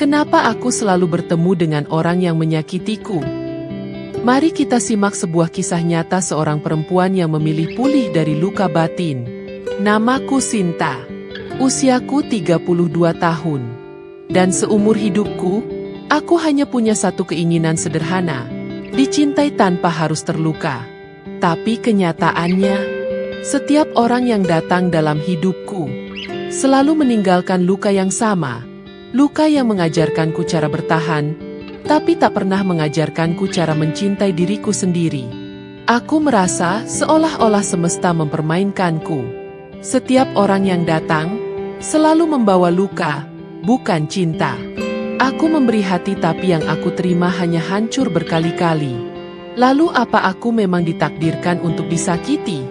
Kenapa aku selalu bertemu dengan orang yang menyakitiku? Mari kita simak sebuah kisah nyata seorang perempuan yang memilih pulih dari luka batin. Namaku Sinta. Usiaku 32 tahun. Dan seumur hidupku, aku hanya punya satu keinginan sederhana, dicintai tanpa harus terluka. Tapi kenyataannya, setiap orang yang datang dalam hidupku selalu meninggalkan luka yang sama. Luka yang mengajarkanku cara bertahan, tapi tak pernah mengajarkanku cara mencintai diriku sendiri. Aku merasa seolah-olah semesta mempermainkanku. Setiap orang yang datang selalu membawa luka, bukan cinta. Aku memberi hati tapi yang aku terima hanya hancur berkali-kali. Lalu apa aku memang ditakdirkan untuk disakiti?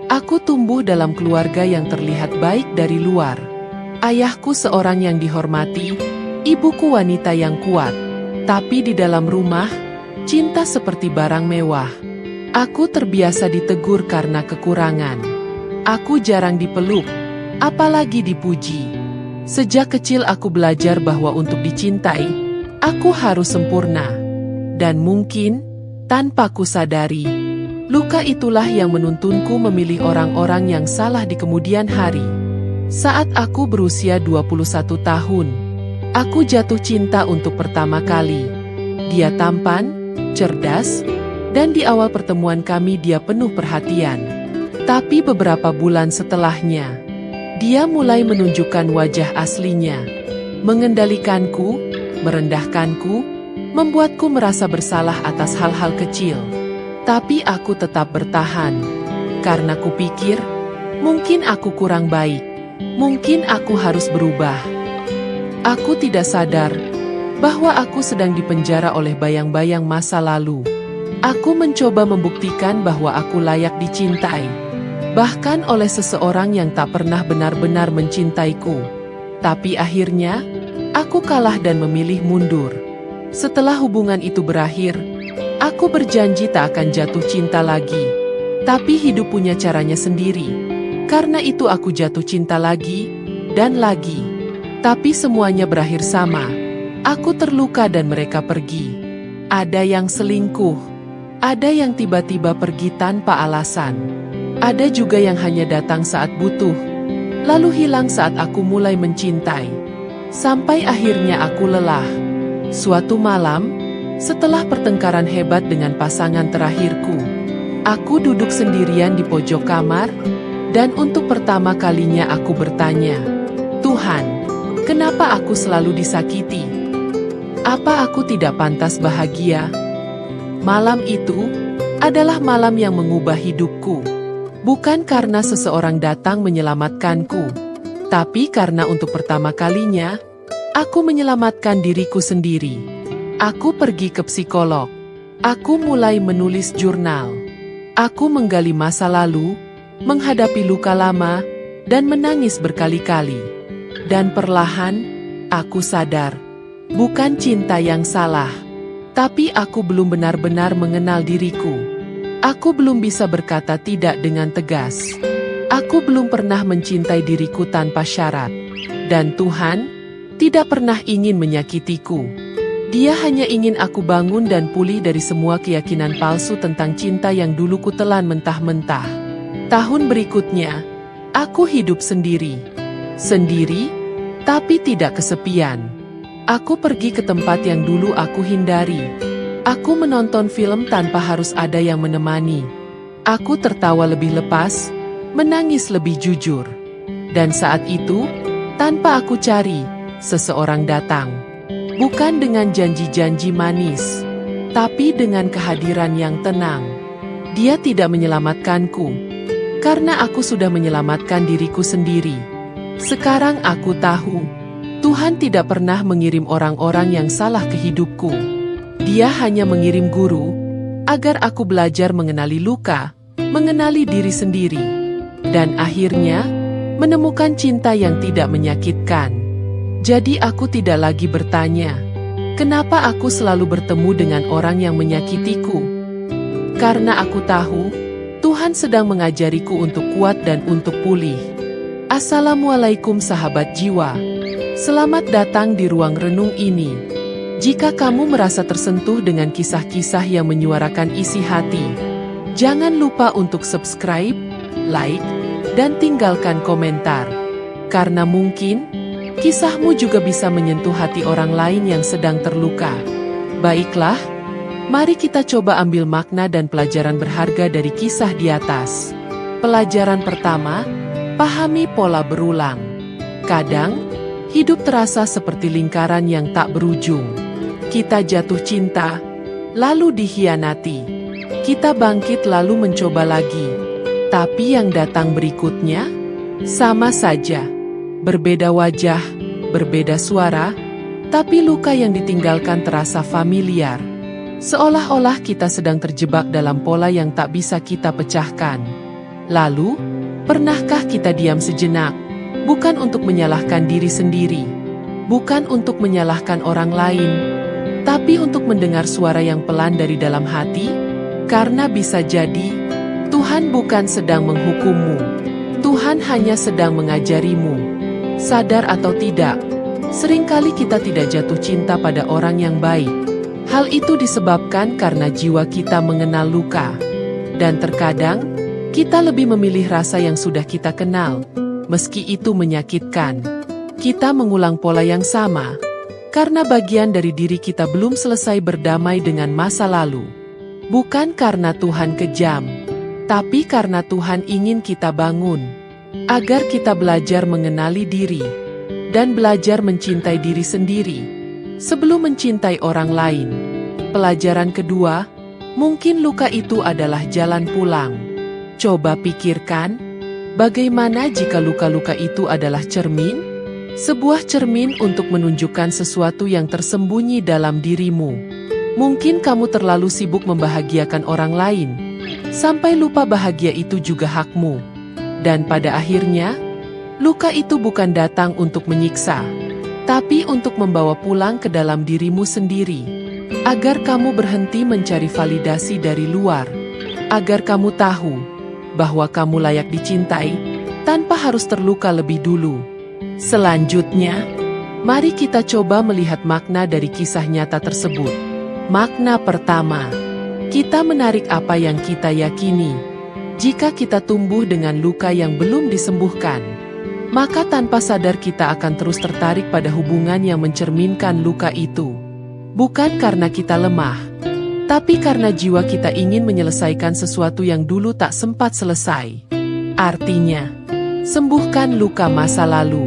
Aku tumbuh dalam keluarga yang terlihat baik dari luar. Ayahku seorang yang dihormati, ibuku wanita yang kuat. Tapi di dalam rumah, cinta seperti barang mewah. Aku terbiasa ditegur karena kekurangan. Aku jarang dipeluk, apalagi dipuji. Sejak kecil aku belajar bahwa untuk dicintai, aku harus sempurna. Dan mungkin, tanpa kusadari, luka itulah yang menuntunku memilih orang-orang yang salah di kemudian hari. Saat aku berusia 21 tahun, aku jatuh cinta untuk pertama kali. Dia tampan, cerdas, dan di awal pertemuan kami dia penuh perhatian. Tapi beberapa bulan setelahnya, dia mulai menunjukkan wajah aslinya. Mengendalikanku, merendahkanku, membuatku merasa bersalah atas hal-hal kecil. Tapi aku tetap bertahan, karena kupikir, mungkin aku kurang baik. Mungkin aku harus berubah. Aku tidak sadar bahwa aku sedang dipenjara oleh bayang-bayang masa lalu. Aku mencoba membuktikan bahwa aku layak dicintai, bahkan oleh seseorang yang tak pernah benar-benar mencintaiku. Tapi akhirnya, aku kalah dan memilih mundur. Setelah hubungan itu berakhir, aku berjanji tak akan jatuh cinta lagi. Tapi hidup punya caranya sendiri. Karena itu aku jatuh cinta lagi, dan lagi. Tapi semuanya berakhir sama. Aku terluka dan mereka pergi. Ada yang selingkuh. Ada yang tiba-tiba pergi tanpa alasan. Ada juga yang hanya datang saat butuh, lalu hilang saat aku mulai mencintai. Sampai akhirnya aku lelah. Suatu malam, setelah pertengkaran hebat dengan pasangan terakhirku, aku duduk sendirian di pojok kamar, dan untuk pertama kalinya aku bertanya, Tuhan, kenapa aku selalu disakiti? Apa aku tidak pantas bahagia? Malam itu adalah malam yang mengubah hidupku. Bukan karena seseorang datang menyelamatkanku, tapi karena untuk pertama kalinya, aku menyelamatkan diriku sendiri. Aku pergi ke psikolog. Aku mulai menulis jurnal. Aku menggali masa lalu, menghadapi luka lama, dan menangis berkali-kali. Dan perlahan, aku sadar, bukan cinta yang salah, tapi aku belum benar-benar mengenal diriku. Aku belum bisa berkata tidak dengan tegas. Aku belum pernah mencintai diriku tanpa syarat. Dan Tuhan tidak pernah ingin menyakitiku. Dia hanya ingin aku bangun dan pulih dari semua keyakinan palsu tentang cinta yang dulu kutelan mentah-mentah. Tahun berikutnya, aku hidup sendiri. Sendiri, tapi tidak kesepian. Aku pergi ke tempat yang dulu aku hindari. Aku menonton film tanpa harus ada yang menemani. Aku tertawa lebih lepas, menangis lebih jujur. Dan saat itu, tanpa aku cari, seseorang datang. Bukan dengan janji-janji manis, tapi dengan kehadiran yang tenang. Dia tidak menyelamatkanku, karena aku sudah menyelamatkan diriku sendiri. Sekarang aku tahu, Tuhan tidak pernah mengirim orang-orang yang salah ke hidupku. Dia hanya mengirim guru, agar aku belajar mengenali luka, mengenali diri sendiri, dan akhirnya, menemukan cinta yang tidak menyakitkan. Jadi aku tidak lagi bertanya, kenapa aku selalu bertemu dengan orang yang menyakitiku? Karena aku tahu, Tuhan sedang mengajariku untuk kuat dan untuk pulih. Assalamualaikum sahabat jiwa. Selamat datang di ruang renung ini. Jika kamu merasa tersentuh dengan kisah-kisah yang menyuarakan isi hati, jangan lupa untuk subscribe, like, dan tinggalkan komentar. Karena mungkin, kisahmu juga bisa menyentuh hati orang lain yang sedang terluka. Baiklah, mari kita coba ambil makna dan pelajaran berharga dari kisah di atas. Pelajaran pertama, pahami pola berulang. Kadang, hidup terasa seperti lingkaran yang tak berujung. Kita jatuh cinta, lalu dikhianati. Kita bangkit lalu mencoba lagi. Tapi yang datang berikutnya, sama saja. Berbeda wajah, berbeda suara, tapi luka yang ditinggalkan terasa familiar. Seolah-olah kita sedang terjebak dalam pola yang tak bisa kita pecahkan. Lalu, pernahkah kita diam sejenak? Bukan untuk menyalahkan diri sendiri, bukan untuk menyalahkan orang lain, tapi untuk mendengar suara yang pelan dari dalam hati, karena bisa jadi, Tuhan bukan sedang menghukummu, Tuhan hanya sedang mengajarimu. Sadar atau tidak, seringkali kita tidak jatuh cinta pada orang yang baik. Hal itu disebabkan karena jiwa kita mengenal luka. Dan terkadang, kita lebih memilih rasa yang sudah kita kenal. Meski itu menyakitkan, kita mengulang pola yang sama, karena bagian dari diri kita belum selesai berdamai dengan masa lalu. Bukan karena Tuhan kejam, tapi karena Tuhan ingin kita bangun, agar kita belajar mengenali diri, dan belajar mencintai diri sendiri, sebelum mencintai orang lain. Pelajaran kedua, mungkin luka itu adalah jalan pulang. Coba pikirkan, bagaimana jika luka-luka itu adalah cermin? Sebuah cermin untuk menunjukkan sesuatu yang tersembunyi dalam dirimu. Mungkin kamu terlalu sibuk membahagiakan orang lain, sampai lupa bahagia itu juga hakmu. Dan pada akhirnya, luka itu bukan datang untuk menyiksa, tapi untuk membawa pulang ke dalam dirimu sendiri. Agar kamu berhenti mencari validasi dari luar. Agar kamu tahu bahwa kamu layak dicintai, tanpa harus terluka lebih dulu. Selanjutnya, mari kita coba melihat makna dari kisah nyata tersebut. Makna pertama, kita menarik apa yang kita yakini. Jika kita tumbuh dengan luka yang belum disembuhkan, maka tanpa sadar kita akan terus tertarik pada hubungan yang mencerminkan luka itu. Bukan karena kita lemah, tapi karena jiwa kita ingin menyelesaikan sesuatu yang dulu tak sempat selesai. Artinya, sembuhkan luka masa lalu.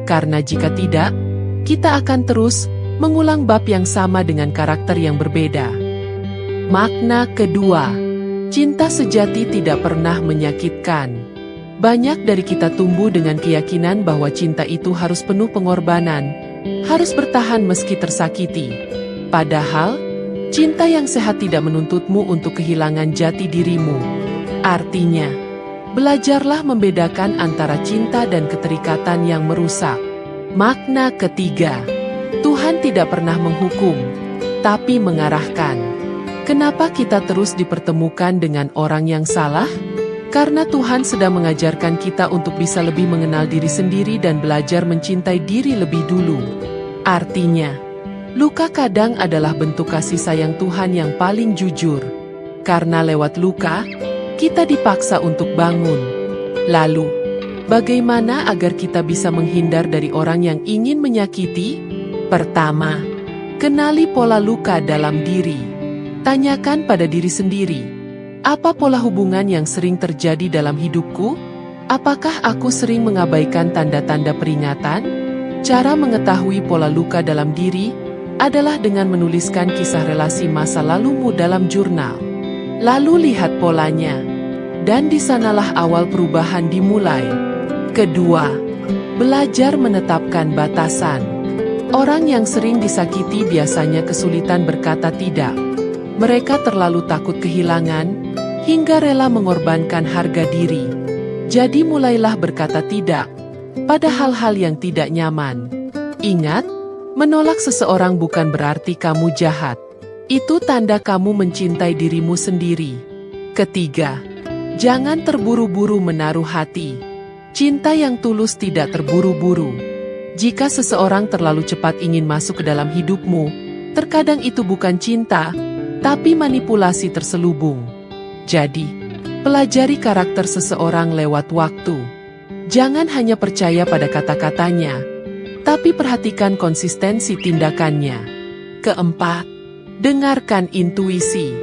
Karena jika tidak, kita akan terus mengulang bab yang sama dengan karakter yang berbeda. Makna kedua, cinta sejati tidak pernah menyakitkan. Banyak dari kita tumbuh dengan keyakinan bahwa cinta itu harus penuh pengorbanan, harus bertahan meski tersakiti. Padahal, cinta yang sehat tidak menuntutmu untuk kehilangan jati dirimu. Artinya, belajarlah membedakan antara cinta dan keterikatan yang merusak. Makna ketiga, Tuhan tidak pernah menghukum, tapi mengarahkan. Kenapa kita terus dipertemukan dengan orang yang salah? Karena Tuhan sedang mengajarkan kita untuk bisa lebih mengenal diri sendiri dan belajar mencintai diri lebih dulu. Artinya, luka kadang adalah bentuk kasih sayang Tuhan yang paling jujur. Karena lewat luka, kita dipaksa untuk bangun. Lalu, bagaimana agar kita bisa menghindar dari orang yang ingin menyakiti? Pertama, kenali pola luka dalam diri. Tanyakan pada diri sendiri, apa pola hubungan yang sering terjadi dalam hidupku? Apakah aku sering mengabaikan tanda-tanda peringatan? Cara mengetahui pola luka dalam diri adalah dengan menuliskan kisah relasi masa lalumu dalam jurnal. Lalu lihat polanya, dan di sanalah awal perubahan dimulai. Kedua, belajar menetapkan batasan. Orang yang sering disakiti biasanya kesulitan berkata tidak. Mereka terlalu takut kehilangan, hingga rela mengorbankan harga diri. Jadi mulailah berkata tidak pada hal-hal yang tidak nyaman. Ingat, menolak seseorang bukan berarti kamu jahat. Itu tanda kamu mencintai dirimu sendiri. Ketiga, jangan terburu-buru menaruh hati. Cinta yang tulus tidak terburu-buru. Jika seseorang terlalu cepat ingin masuk ke dalam hidupmu, terkadang itu bukan cinta, tapi manipulasi terselubung. Jadi, pelajari karakter seseorang lewat waktu. Jangan hanya percaya pada kata-katanya, tapi perhatikan konsistensi tindakannya. Keempat, dengarkan intuisi.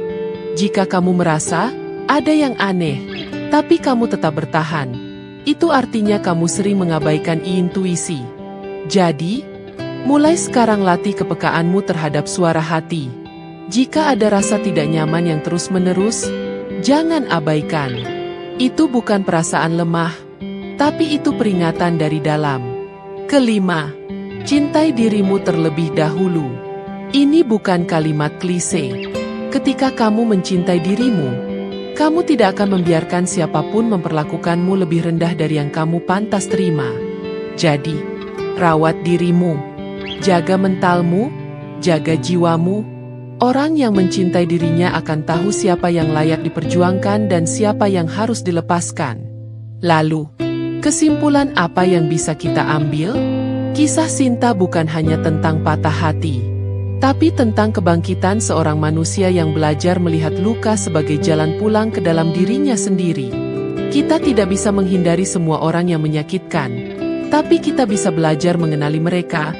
Jika kamu merasa ada yang aneh, tapi kamu tetap bertahan, itu artinya kamu sering mengabaikan intuisi. Jadi, mulai sekarang latih kepekaanmu terhadap suara hati. Jika ada rasa tidak nyaman yang terus-menerus, jangan abaikan. Itu bukan perasaan lemah, tapi itu peringatan dari dalam. Kelima, cintai dirimu terlebih dahulu. Ini bukan kalimat klise. Ketika kamu mencintai dirimu, kamu tidak akan membiarkan siapapun memperlakukanmu lebih rendah dari yang kamu pantas terima. Jadi, rawat dirimu, jaga mentalmu, jaga jiwamu. Orang yang mencintai dirinya akan tahu siapa yang layak diperjuangkan dan siapa yang harus dilepaskan. Lalu, kesimpulan apa yang bisa kita ambil? Kisah Sinta bukan hanya tentang patah hati, tapi tentang kebangkitan seorang manusia yang belajar melihat luka sebagai jalan pulang ke dalam dirinya sendiri. Kita tidak bisa menghindari semua orang yang menyakitkan, tapi kita bisa belajar mengenali mereka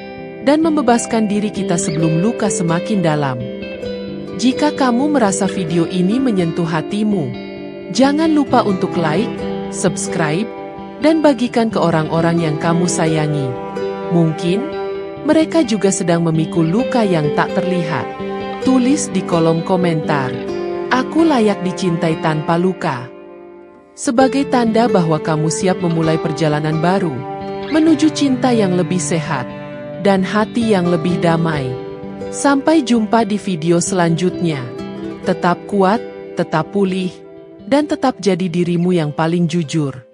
dan membebaskan diri kita sebelum luka semakin dalam. Jika kamu merasa video ini menyentuh hatimu, jangan lupa untuk like, subscribe, dan bagikan ke orang-orang yang kamu sayangi. Mungkin mereka juga sedang memikul luka yang tak terlihat. Tulis di kolom komentar, "Aku layak dicintai tanpa luka." Sebagai tanda bahwa kamu siap memulai perjalanan baru, menuju cinta yang lebih sehat, dan hati yang lebih damai. Sampai jumpa di video selanjutnya. Tetap kuat, tetap pulih, dan tetap jadi dirimu yang paling jujur.